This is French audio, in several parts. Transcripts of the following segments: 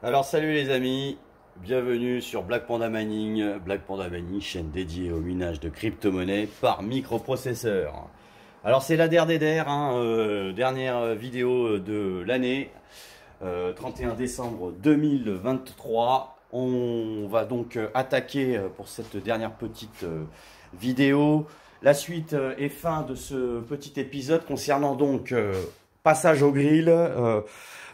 Alors salut les amis, bienvenue sur Black Panda Mining. Black Panda Mining, chaîne dédiée au minage de crypto-monnaies par microprocesseur. Alors c'est la DRDR, dernière vidéo de l'année, 31 décembre 2023. On va donc attaquer pour cette dernière petite vidéo la suite et fin de ce petit épisode concernant donc passage au grill.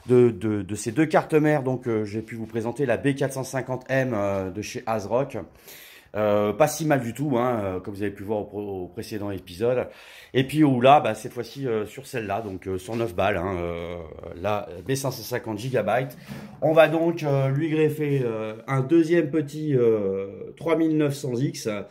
De ces deux cartes mères, donc j'ai pu vous présenter la B450M de chez ASRock. Pas si mal du tout, comme vous avez pu voir au précédent épisode. Et puis là, cette fois-ci sur celle-là, donc 109 balles, la B550 GB. On va donc lui greffer un deuxième petit 3900X.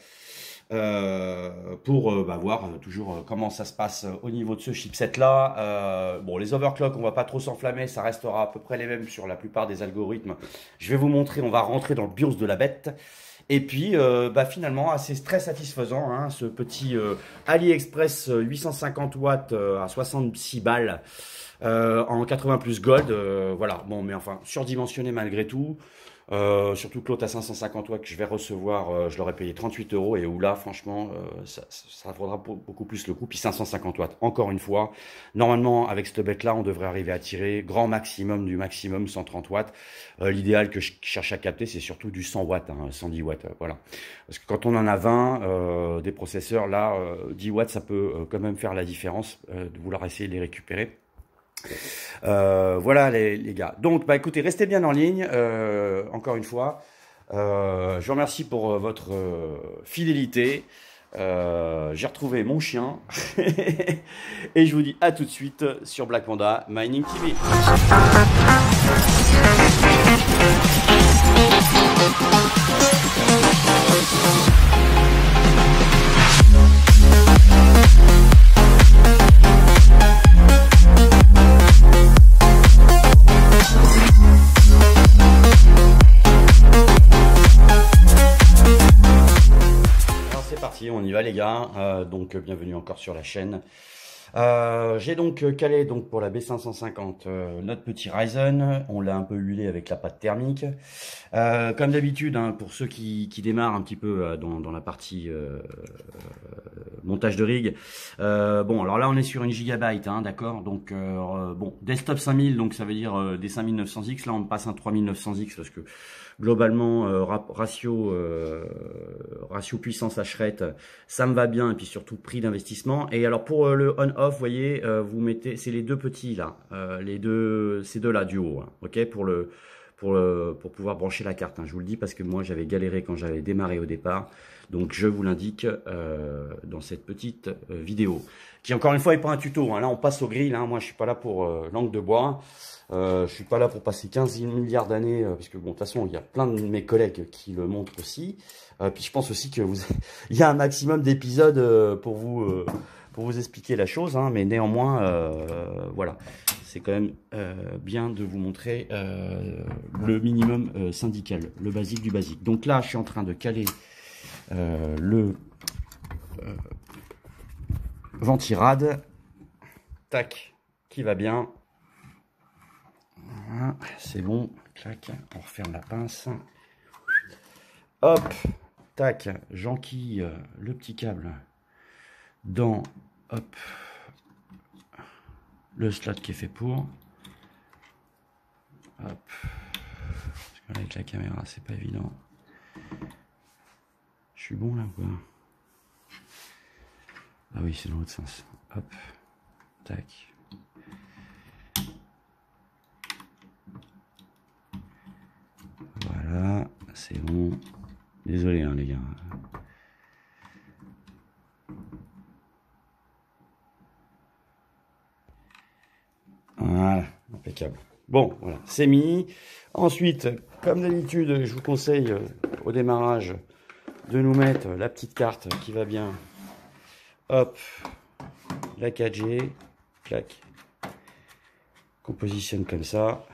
Pour voir toujours comment ça se passe au niveau de ce chipset là. Bon, les overclocks, on va pas trop s'enflammer, ça restera à peu près les mêmes sur la plupart des algorithmes. Je vais vous montrer, on va rentrer dans le BIOS de la bête. Et puis finalement assez très satisfaisant, ce petit AliExpress 850 watts à 66 balles en 80 plus gold. Voilà, bon, mais enfin surdimensionné malgré tout. Surtout que l'autre à 550 watts que je vais recevoir, je l'aurais payé 38 € et où là, franchement, ça faudra beaucoup plus le coup. Puis 550 watts, encore une fois, normalement, avec cette bête-là, on devrait arriver à tirer grand maximum du maximum 130 watts. L'idéal que je cherche à capter, c'est surtout du 100 watts, 110 watts, voilà. Parce que quand on en a 20, des processeurs, là, 10 watts, ça peut quand même faire la différence de vouloir essayer de les récupérer. Voilà les gars. Donc écoutez, restez bien en ligne. Encore une fois, je vous remercie pour votre fidélité. J'ai retrouvé mon chien et je vous dis à tout de suite sur Black Panda Mining TV. On y va les gars, donc bienvenue encore sur la chaîne. J'ai donc calé donc pour la B550 notre petit Ryzen, on l'a un peu huilé avec la pâte thermique. Comme d'habitude, pour ceux qui démarrent un petit peu dans la partie montage de rig. Bon, alors là on est sur une gigabyte, d'accord. Donc bon, desktop 5000, donc ça veut dire des 5900X. Là on passe un 3900X parce que globalement ratio puissance hash-rate, ça me va bien, et puis surtout prix d'investissement. Et alors pour le on-off, vous voyez, vous mettez, c'est les deux petits là, ces deux là du haut, ok, pour pouvoir brancher la carte. Je vous le dis parce que moi j'avais galéré quand j'avais démarré au départ. Donc je vous l'indique dans cette petite vidéo, qui encore une fois n'est pas un tuto. Là on passe au grill, moi je suis pas là pour langue de bois. Je suis pas là pour passer 15 milliards d'années, puisque bon, de toute façon, il y a plein de mes collègues qui le montrent aussi. Puis je pense aussi que il y a un maximum d'épisodes pour vous expliquer la chose, mais néanmoins, voilà, c'est quand même bien de vous montrer le minimum syndical, le basique du basique. Donc là, je suis en train de caler le ventirad, tac, qui va bien. Voilà, c'est bon, clac, on referme la pince. Hop, tac, j'enquille le petit câble dans, hop, le slot qui est fait pour. Hop, parce que avec la caméra, c'est pas évident. Je suis bon là ou quoi? Ah oui, c'est dans l'autre sens. Hop, tac. Voilà, c'est bon. Désolé les gars. Voilà, impeccable. Bon, voilà, c'est mis. Ensuite, comme d'habitude, je vous conseille au démarrage de nous mettre la petite carte qui va bien. Hop, la 4G, clac. Qu'on positionne comme ça.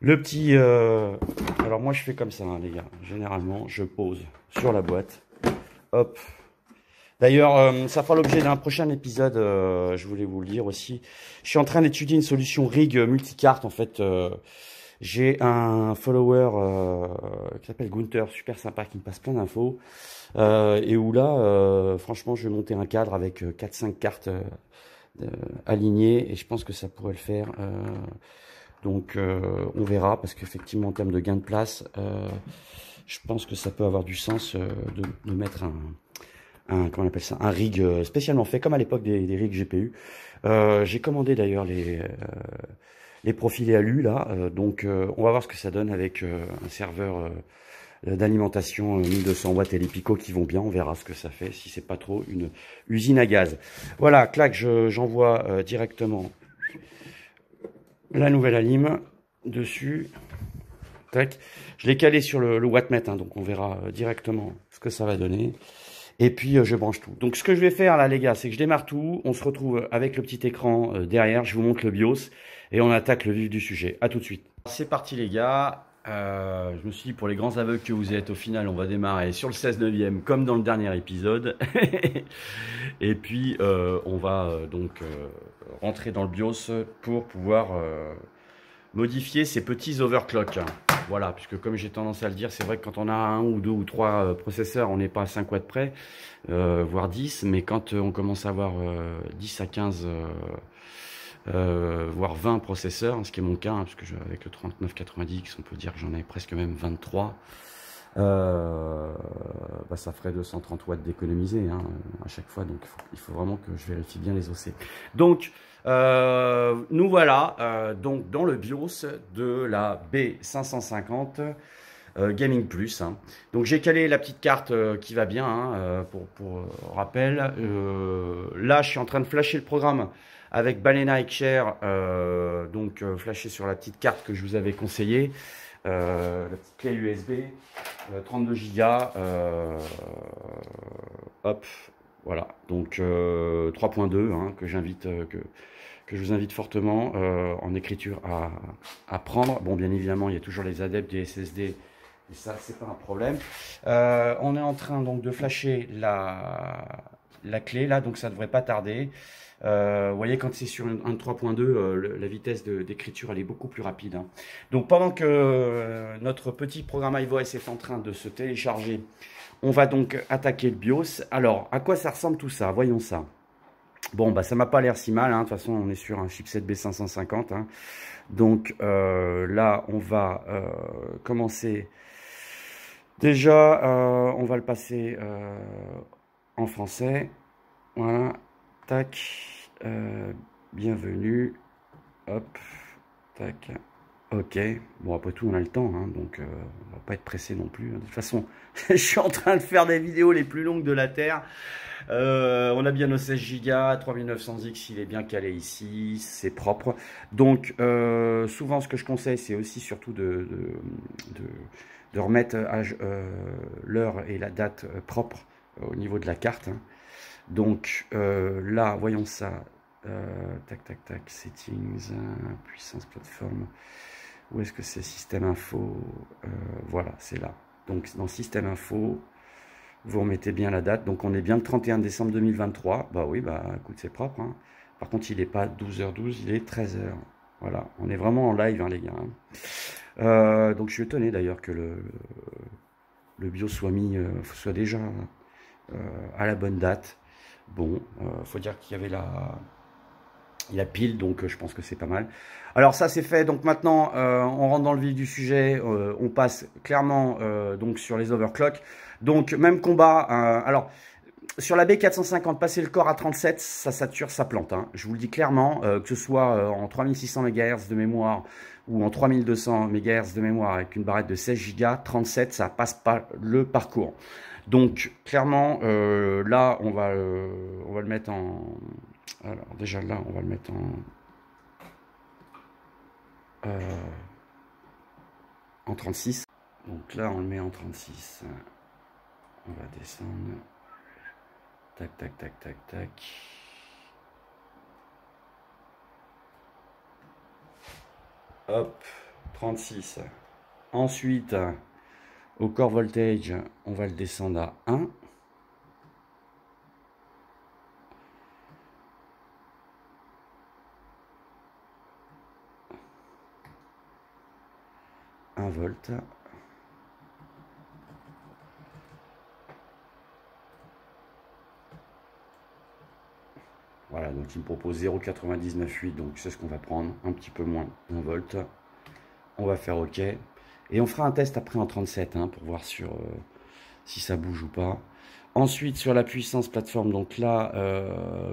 Le petit... alors moi je fais comme ça, les gars. Généralement, je pose sur la boîte. Hop. D'ailleurs, ça fera l'objet d'un prochain épisode, je voulais vous le dire aussi. Je suis en train d'étudier une solution rig multicarte, en fait, J'ai un follower qui s'appelle Gunther, super sympa, qui me passe plein d'infos. Et où là, franchement, je vais monter un cadre avec 4-5 cartes alignées. Et je pense que ça pourrait le faire. Donc on verra, parce qu'effectivement, en termes de gain de place, je pense que ça peut avoir du sens de mettre comment on appelle ça, un rig spécialement fait, comme à l'époque des rigs GPU. J'ai commandé d'ailleurs les profilés alu là, donc on va voir ce que ça donne avec un serveur d'alimentation 1200 watts et les picots qui vont bien. On verra ce que ça fait, si c'est pas trop une usine à gaz. Voilà, clac, j'envoie directement la nouvelle alim dessus. Tac. Je l'ai calé sur le wattmètre, hein, donc on verra directement ce que ça va donner. Et puis je branche tout. Donc ce que je vais faire là les gars, c'est que je démarre tout. On se retrouve avec le petit écran derrière. Je vous montre le BIOS et on attaque le vif du sujet. À tout de suite. C'est parti les gars. Je me suis dit, pour les grands aveugles que vous êtes, au final on va démarrer sur le 16/9 comme dans le dernier épisode. Et puis on va donc rentrer dans le BIOS pour pouvoir modifier ces petits overclocks. Voilà, puisque comme j'ai tendance à le dire, c'est vrai que quand on a un ou deux ou trois processeurs, on n'est pas à 5 watts près, voire 10, mais quand on commence à avoir 10 à 15, voire 20 processeurs, ce qui est mon cas, hein, parce que avec le 3990, on peut dire que j'en ai presque même 23, bah ça ferait 230 watts d'économiser hein, à chaque fois, donc il faut vraiment que je vérifie bien les OC. Donc, nous voilà donc dans le BIOS de la B550 Gaming Plus. Hein. Donc j'ai calé la petite carte qui va bien, hein, pour rappel. Là, je suis en train de flasher le programme avec Balena Xshare, donc flasher sur la petite carte que je vous avais conseillée. La petite clé USB, 32 Go, hop, voilà, donc 3.2 hein, que j'invite, que je vous invite fortement en écriture à prendre. Bon, bien évidemment, il y a toujours les adeptes des SSD, et ça, c'est pas un problème. On est en train donc de flasher la clé là, donc ça devrait pas tarder. Vous voyez, quand c'est sur un 3.2, la vitesse d'écriture elle est beaucoup plus rapide. Hein. Donc pendant que notre petit programme iVoS est en train de se télécharger, on va donc attaquer le BIOS. Alors, à quoi ça ressemble tout ça? Voyons ça. Bon, bah ça m'a pas l'air si mal. Hein. De toute façon, on est sur un chipset B550. Hein. Donc là, on va commencer. Déjà, on va le passer en français. Voilà. Tac. Bienvenue. Hop. Tac. Ok. Bon, après tout, on a le temps. Hein, donc, on va pas être pressé non plus. De toute façon, je suis en train de faire des vidéos les plus longues de la Terre. On a bien nos 16 Go, 3900X, il est bien calé ici, c'est propre. Donc, souvent, ce que je conseille, c'est aussi surtout de remettre l'heure et la date propre au niveau de la carte. Hein. Donc, là, voyons ça. Tac, tac, tac, settings, puissance plateforme. Où est-ce que c'est? Système info. Voilà, c'est là. Donc, dans système info, vous remettez bien la date. Donc, on est bien le 31 décembre 2023. Bah oui, bah écoute, c'est propre. Hein. Par contre, il n'est pas 12h12, il est 13h. Voilà, on est vraiment en live, hein, les gars. Hein. Donc, je suis étonné d'ailleurs que le BIOS soit déjà à la bonne date. Bon, faut dire qu'il y avait la pile, donc je pense que c'est pas mal. Alors ça c'est fait, donc maintenant on rentre dans le vif du sujet, on passe clairement donc sur les overclocks. Donc même combat, alors sur la B450, passer le corps à 37, ça sature, ça plante. Hein. Je vous le dis clairement, que ce soit en 3600 MHz de mémoire ou en 3200 MHz de mémoire avec une barrette de 16 Go, 37, ça passe pas le parcours. Donc clairement, là on va le mettre en... Alors déjà là, on va le mettre en 36. Donc là, on le met en 36. On va descendre. Tac, tac, tac, tac, tac. Hop, 36. Ensuite, au core voltage, on va le descendre à 1. 1 volt. Voilà, donc il me propose 0,998, donc c'est ce qu'on va prendre, un petit peu moins, 1 volt. On va faire OK. Et on fera un test après en 37 hein, pour voir si ça bouge ou pas. Ensuite, sur la puissance plateforme, donc là,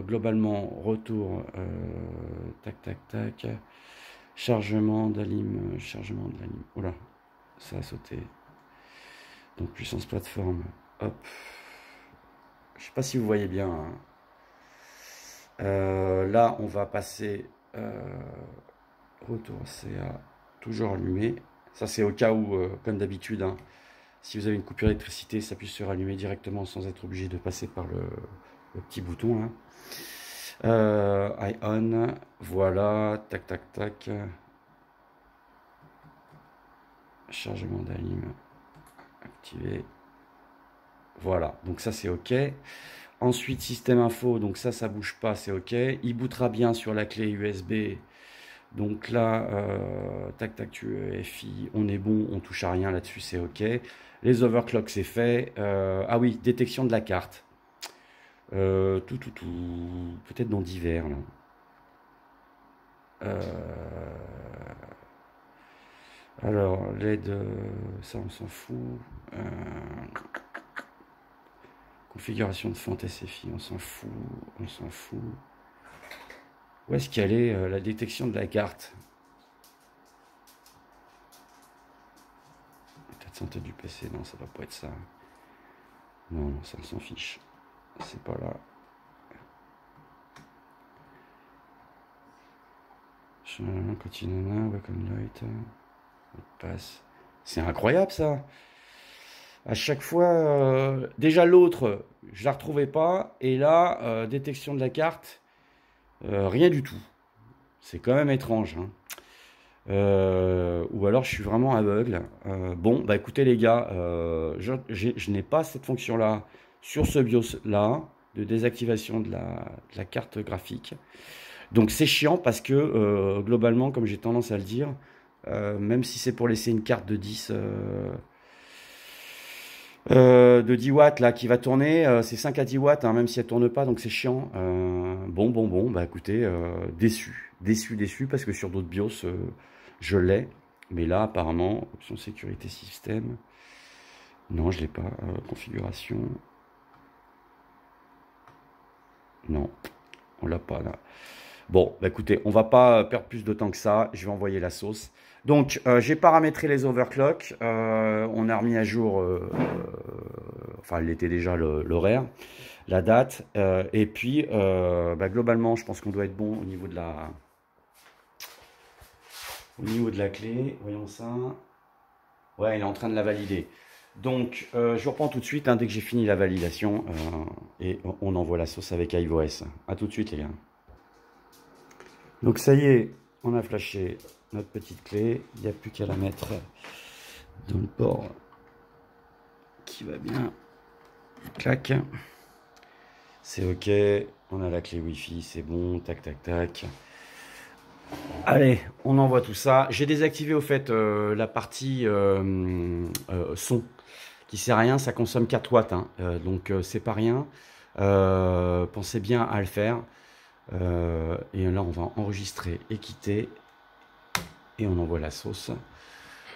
globalement, retour, tac, tac, tac, chargement d'alim, oula, ça a sauté. Donc puissance plateforme, hop. Je sais pas si vous voyez bien. Hein. Là, on va passer retour CA, toujours allumé. Ça, c'est au cas où, comme d'habitude, hein, si vous avez une coupure d'électricité, ça puisse se rallumer directement sans être obligé de passer par le petit bouton. Là. I on, voilà, tac, tac, tac. Chargement d'alim activé. Voilà, donc ça c'est OK. Ensuite, système info, donc ça bouge pas, c'est OK. Il bootera bien sur la clé USB. Donc là, tac, tac, FI, on est bon, on touche à rien là-dessus, c'est OK. Les overclocks, c'est fait. Ah oui, détection de la carte. Peut-être dans divers, là. Alors, LED, ça on s'en fout. Configuration de font SFI, on s'en fout, on s'en fout. Où est-ce qu'elle est, la détection de la carte? État de santé du PC, non, ça va pas être ça. Non, non, ça on s'en fiche. C'est pas là. Continue, welcome light. Passe. C'est incroyable ça. À chaque fois, déjà l'autre, je la retrouvais pas, et là, détection de la carte, rien du tout. C'est quand même étrange. Hein. Ou alors je suis vraiment aveugle. Bon, bah écoutez les gars, je n'ai pas cette fonction-là sur ce BIOS-là, de désactivation de la carte graphique. Donc c'est chiant parce que, globalement, comme j'ai tendance à le dire, même si c'est pour laisser une carte de 10... de 10 watts là qui va tourner, c'est 5 à 10 watts hein, même si elle tourne pas, donc c'est chiant. Bon, bah écoutez, déçu parce que sur d'autres BIOS je l'ai, mais là apparemment option sécurité système, non je l'ai pas. Configuration, non on l'a pas là. Bon, bah écoutez, on va pas perdre plus de temps que ça, je vais envoyer la sauce. Donc, j'ai paramétré les overclocks, on a remis à jour, enfin, il était déjà l'horaire, la date, et puis, bah, globalement, je pense qu'on doit être bon au niveau de la clé, voyons ça. Ouais, il est en train de la valider. Donc, je reprends tout de suite, hein, dès que j'ai fini la validation, et on envoie la sauce avec iOS. À tout de suite, les gars. Donc ça y est, on a flashé notre petite clé, il n'y a plus qu'à la mettre dans le port qui va bien. Clac, c'est OK, on a la clé Wi-Fi, c'est bon, tac tac tac. Allez, on envoie tout ça. J'ai désactivé au fait la partie son qui sert à rien, ça consomme 4 watts, hein, donc c'est pas rien. Pensez bien à le faire. Et là on va enregistrer et quitter et on envoie la sauce.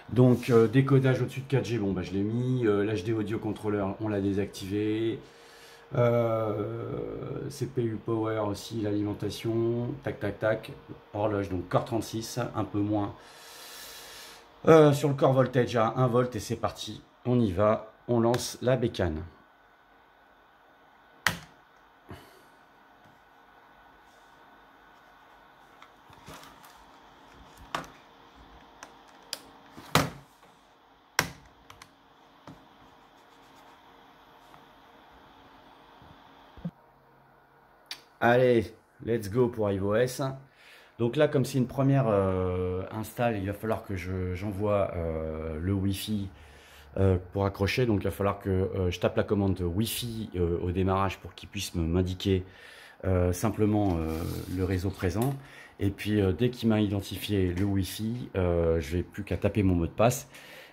Donc décodage au-dessus de 4G, bon bah je l'ai mis. L'HD audio contrôleur on l'a désactivé. CPU power aussi, l'alimentation, tac tac tac. Horloge donc core 36, un peu moins sur le core voltage à 1 volt, et c'est parti, on y va, on lance la bécane. Allez, let's go pour iOS. Donc là, comme c'est une première install, il va falloir que j'envoie le Wi-Fi pour accrocher. Donc il va falloir que je tape la commande Wi-Fi au démarrage pour qu'il puisse m'indiquer simplement le réseau présent. Et puis dès qu'il m'a identifié le Wi-Fi, je n'ai plus qu'à taper mon mot de passe.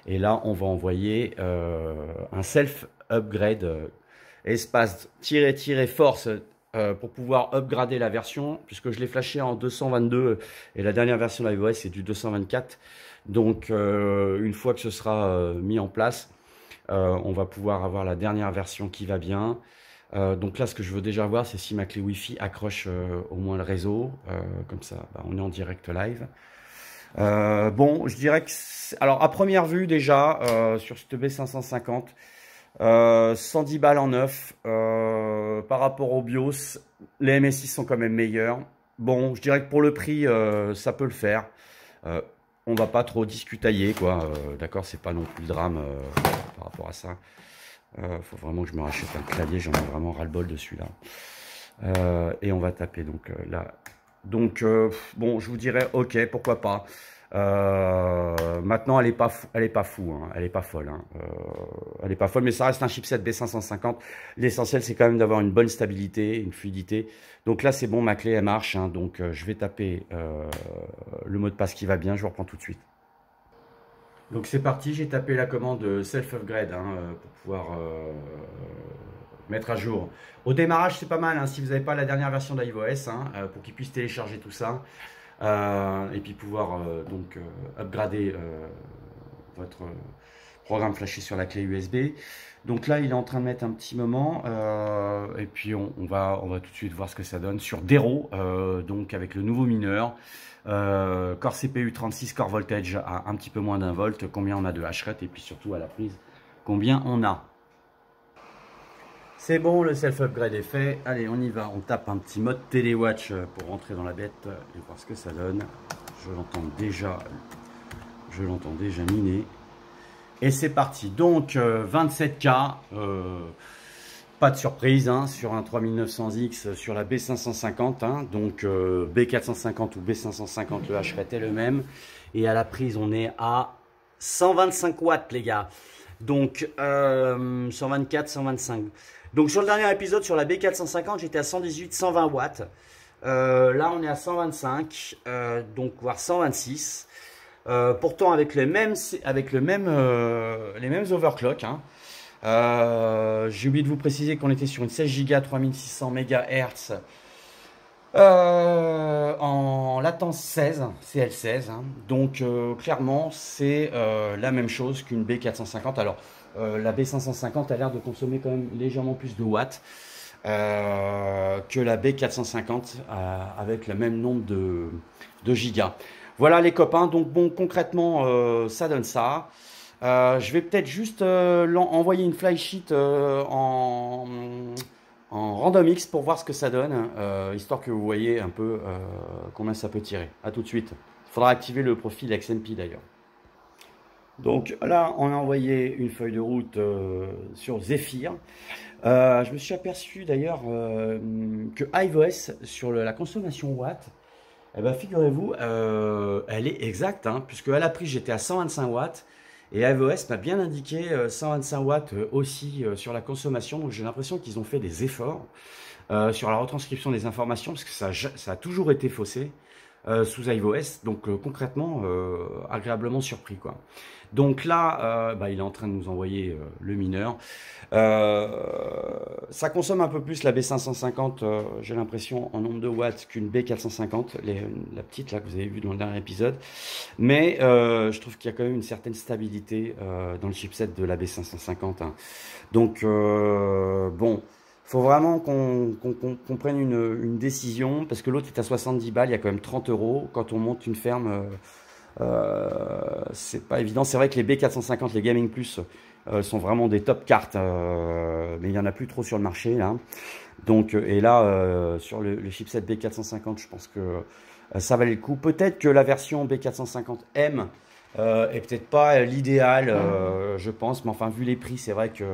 Et là, on va envoyer un self-upgrade, espace force pour pouvoir upgrader la version, puisque je l'ai flashé en 222 et la dernière version d'iOS est du 224. Donc une fois que ce sera mis en place, on va pouvoir avoir la dernière version qui va bien. Donc là, ce que je veux déjà voir, c'est si ma clé Wi-Fi accroche au moins le réseau. Comme ça, bah, on est en direct live. Bon, je dirais que... Alors, à première vue, déjà, sur cette B550, 110 balles en neuf. Par rapport au BIOS, les MSI sont quand même meilleurs. Bon, je dirais que pour le prix, ça peut le faire. On va pas trop discutailler, quoi. D'accord, c'est pas non plus le drame par rapport à ça. Faut vraiment que je me rachète un clavier, j'en ai vraiment ras-le-bol dessus là. Et on va taper donc là. Donc bon, je vous dirais ok, pourquoi pas. Maintenant, elle est pas fou, hein, elle est pas folle, hein. Elle est pas folle, mais ça reste un chipset B550. L'essentiel, c'est quand même d'avoir une bonne stabilité, une fluidité. Donc là, c'est bon, ma clé elle marche, hein, donc je vais taper le mot de passe qui va bien. Je vous reprends tout de suite. Donc c'est parti, j'ai tapé la commande self-upgrade hein, pour pouvoir mettre à jour. Au démarrage, c'est pas mal, hein, si vous n'avez pas la dernière version d'iOS, hein, pour qu'il puisse télécharger tout ça. Et puis pouvoir donc upgrader votre programme flashé sur la clé USB. Donc là, il est en train de mettre un petit moment. Et puis on va tout de suite voir ce que ça donne sur Dero, donc avec le nouveau mineur. Core CPU 36, core voltage à un petit peu moins d'1 volt, combien on a de hash rate et puis surtout à la prise, combien on a. C'est bon, le self-upgrade est fait. Allez, on y va, on tape un petit mode téléwatch pour rentrer dans la bête et voir ce que ça donne. Je l'entends déjà miner. Et c'est parti, donc 27K, pas de surprise hein, sur un 3900X sur la B550, hein, donc B450 ou B550, le hash rate est le même. Et à la prise, on est à 125 watts, les gars. Donc 124, 125. Donc sur le dernier épisode, sur la B450, j'étais à 118, 120 watts. Là, on est à 125, donc voire 126. Pourtant, avec les mêmes overclock, hein. J'ai oublié de vous préciser qu'on était sur une 16 Go 3600 MHz en latence 16, CL16, hein. Donc clairement c'est la même chose qu'une B450. Alors la B550 a l'air de consommer quand même légèrement plus de watts que la B450 avec le même nombre de gigas. Voilà les copains, donc bon concrètement ça donne ça. Je vais peut-être juste envoyer une flysheet en random X pour voir ce que ça donne, histoire que vous voyez un peu combien ça peut tirer. A tout de suite. Il faudra activer le profil XMP d'ailleurs. Donc là, on a envoyé une feuille de route sur Zephyr. Je me suis aperçu d'ailleurs que iOS, sur la consommation watts, eh ben, figurez-vous, elle est exacte, hein, puisque à la prise, j'étais à 125 watts. Et iOS m'a bien indiqué 125 watts aussi sur la consommation. Donc j'ai l'impression qu'ils ont fait des efforts sur la retranscription des informations, parce que ça a toujours été faussé sous iOS. Donc concrètement, agréablement surpris, quoi. Donc là, il est en train de nous envoyer le mineur. Ça consomme un peu plus la B550, j'ai l'impression, en nombre de watts qu'une B450, la petite là que vous avez vue dans le dernier épisode. Mais je trouve qu'il y a quand même une certaine stabilité dans le chipset de la B550. Hein. Donc bon, faut vraiment qu'on prenne une décision, parce que l'autre est à 70 balles, il y a quand même 30 €. Quand on monte une ferme, c'est pas évident. C'est vrai que les B450, les Gaming Plus, sont vraiment des top cartes, mais il n'y en a plus trop sur le marché là. Donc, et là, sur le chipset B450, je pense que ça valait le coup. Peut-être que la version B450M est peut-être pas l'idéal, je pense, mais enfin, vu les prix, c'est vrai que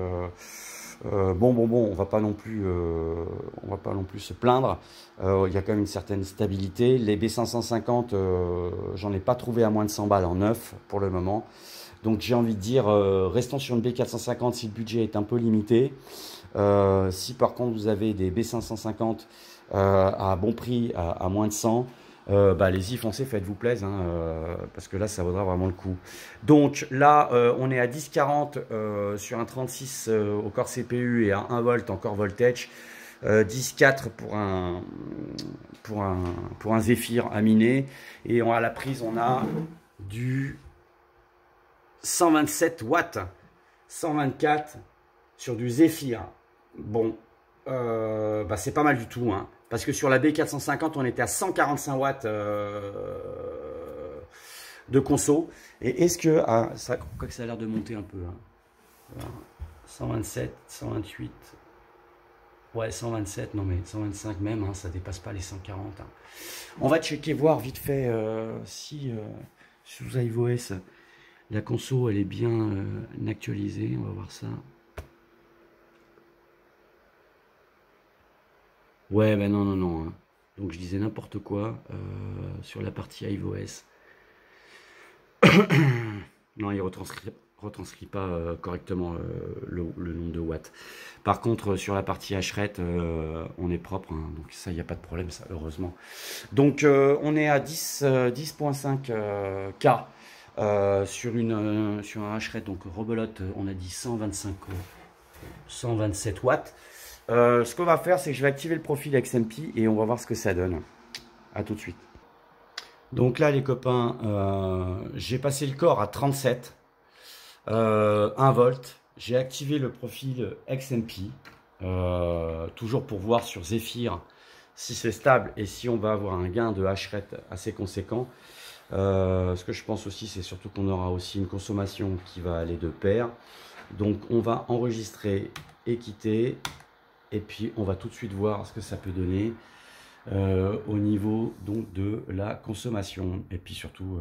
bon, on va pas non plus se plaindre. Il y a quand même une certaine stabilité. Les B550, j'en ai pas trouvé à moins de 100 balles en neuf pour le moment. Donc j'ai envie de dire, restons sur une B450 si le budget est un peu limité. Si par contre vous avez des B550 à bon prix, à moins de 100, allez-y, foncez, faites-vous plaisir, hein, parce que là, ça vaudra vraiment le coup. Donc là, on est à 10,40 sur un 36 au corps CPU et à 1 volt en corps voltage. 10,4 pour un Zephyr à miner. Et à la prise, on a du 127 watts. 124 sur du Zephyr. Bon, c'est pas mal du tout, hein, parce que sur la B450 on était à 145 watts de conso. Et est-ce que ça, quoi que ça a l'air de monter un peu, hein. Voilà. 127, 128, ouais 127, non mais 125 même, hein, ça dépasse pas les 140, hein. On va checker, voir vite fait si sous iOS la conso elle est bien actualisée. On va voir ça. Ouais, ben non, non, non, hein. Donc je disais n'importe quoi sur la partie iOS. Non, il retranscrit pas correctement le nombre de watts. Par contre, sur la partie hacherette, on est propre, hein. Donc ça, il n'y a pas de problème, ça, heureusement. Donc on est à 10,5 K sur un hacherette. Donc rebelote, on a dit 127 watts. Ce qu'on va faire, c'est que je vais activer le profil XMP et on va voir ce que ça donne. A tout de suite. Donc là, les copains, j'ai passé le corps à 37, 1 volt. J'ai activé le profil XMP, toujours pour voir sur Zephyr si c'est stable et si on va avoir un gain de hacherette assez conséquent. Ce que je pense aussi, c'est surtout qu'on aura aussi une consommation qui va aller de pair. Donc on va enregistrer et quitter. Et puis on va tout de suite voir ce que ça peut donner au niveau donc de la consommation et puis surtout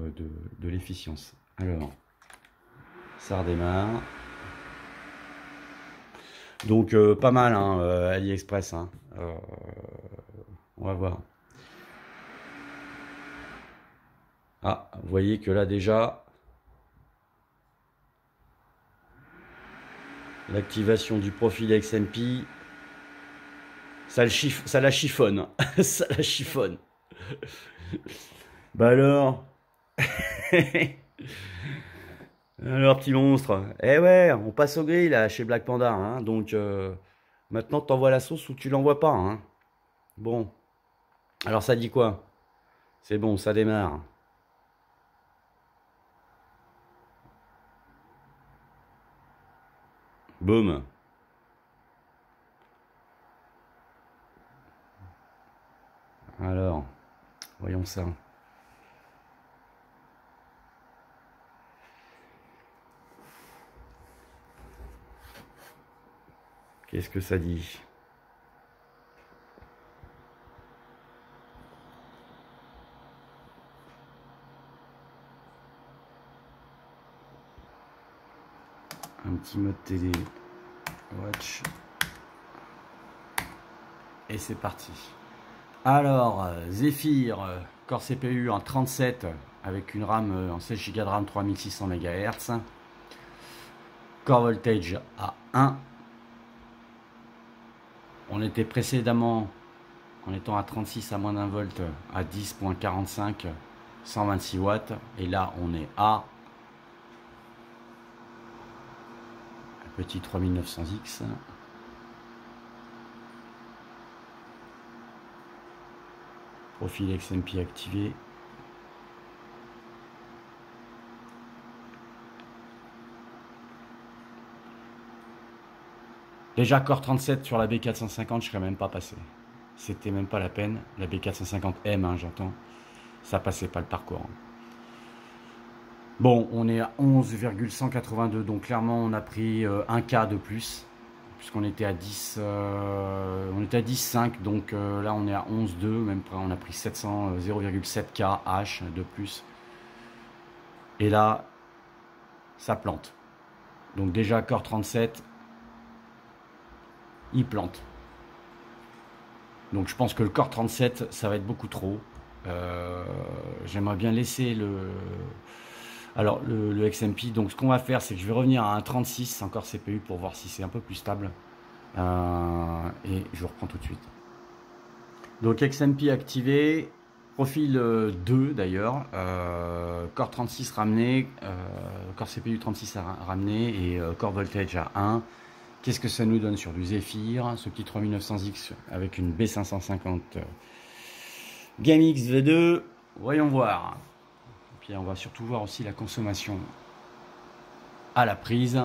de l'efficience. Alors, ça redémarre. Donc pas mal, hein, AliExpress, hein. On va voir. Ah, vous voyez que là déjà, l'activation du profil XMP, ça la chiffonne. Ça la chiffonne. Bah alors. Alors, petit monstre. Eh ouais, on passe au gris là chez Black Panda, hein. Donc maintenant t'envoies la sauce ou tu l'envoies pas, hein. Bon. Alors ça dit quoi? C'est bon, ça démarre. Boum. Alors, voyons ça. Qu'est-ce que ça dit? Un petit mode télé. Watch. Et c'est parti. Alors, Zephyr, corps CPU en 37 avec une RAM en 16 Go de RAM 3600 MHz. Core voltage à 1. On était précédemment, en étant à 36 à moins d'un volt, à 10,45, 126 watts. Et là, on est à un petit 3900X. Profil XMP activé. Déjà Core 37 sur la B450, je serais même pas passé. C'était même pas la peine. La B450M, hein, j'entends. Ça passait pas le parcours. Bon, on est à 11,182, donc clairement on a pris 1 K de plus. Puisqu'on était à 10, on était à 10,5, donc là on est à 11,2, même on a pris 0,7 K H de plus. Et là, ça plante. Donc déjà Core 37, il plante. Donc je pense que le Core 37, ça va être beaucoup trop. J'aimerais bien laisser le XMP. Donc ce qu'on va faire, c'est que je vais revenir à un 36 encore CPU pour voir si c'est un peu plus stable. Et je vous reprends tout de suite. Donc XMP activé. Profil 2 d'ailleurs, Core 36 ramené, Core CPU 36 ramené et Core Voltage à 1. Qu'est-ce que ça nous donne sur du Zephyr, ce petit 3900X avec une B550 GameX V2. Voyons voir. Et puis on va surtout voir aussi la consommation à la prise.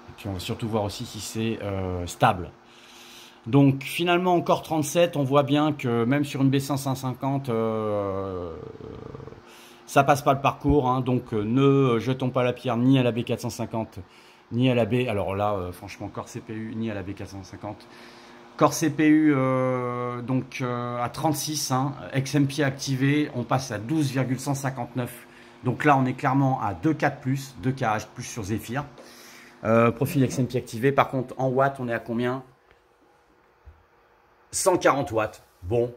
Et puis on va surtout voir aussi si c'est stable. Donc finalement encore 37, on voit bien que même sur une B550, ça passe pas le parcours. Hein, donc ne jetons pas la pierre ni à la B450, ni à la B. Alors là, franchement, Core CPU, ni à la B450. Core CPU donc à 36, hein, XMP activé, on passe à 12,159. Donc là, on est clairement à 2K de plus, 2K plus sur Zephyr. Profil XMP activé. Par contre, en watts, on est à combien? 140 watts. Bon,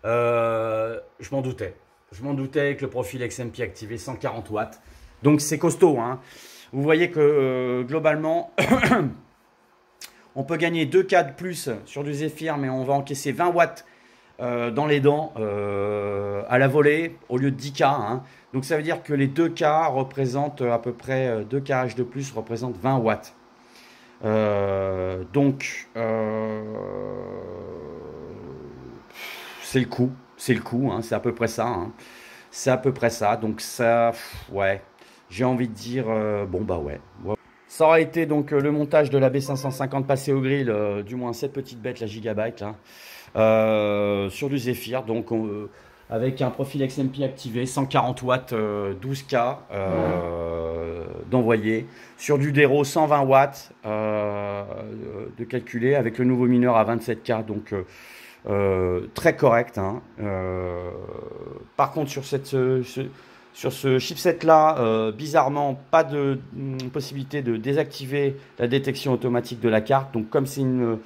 je m'en doutais. Je m'en doutais avec le profil XMP activé, 140 watts. Donc c'est costaud. Hein. Vous voyez que globalement, on peut gagner 2K de plus sur du Zephyr, mais on va encaisser 20 watts dans les dents à la volée au lieu de 10K. Hein. Donc ça veut dire que les 2K représentent à peu près 2K de plus représentent 20 watts. Donc c'est le coup, hein, c'est à peu près ça, hein. C'est à peu près ça, donc ça, ouais, j'ai envie de dire, bon bah ouais. Ça aura été donc le montage de la B550 passé au grill, du moins cette petite bête, la Gigabyte, là, sur du Zephyr, donc avec un profil XMP activé, 140 watts, 12K d'envoyer, sur du Dero 120 watts de calculer, avec le nouveau mineur à 27K, donc très correct. Hein. Par contre, sur ce chipset là, bizarrement, pas de possibilité de désactiver la détection automatique de la carte. Donc comme c'est une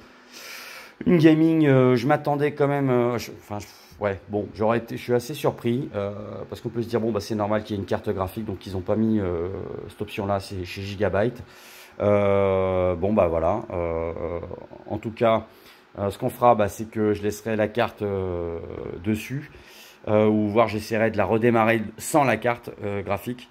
gaming, je m'attendais quand même, ouais, bon, je suis assez surpris, parce qu'on peut se dire, bon, bah, c'est normal qu'il y ait une carte graphique, donc ils n'ont pas mis cette option-là chez Gigabyte. Bon, bah voilà, en tout cas, ce qu'on fera, bah, c'est que je laisserai la carte dessus, ou voire j'essaierai de la redémarrer sans la carte graphique.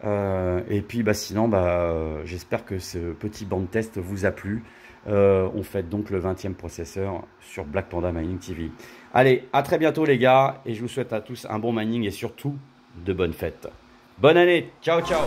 Et puis, bah, sinon, bah, j'espère que ce petit banc de test vous a plu. On fête donc le 20e processeur sur Black Panda Mining TV. Allez, à très bientôt les gars, et je vous souhaite à tous un bon mining et surtout de bonnes fêtes. Bonne année, ciao ciao.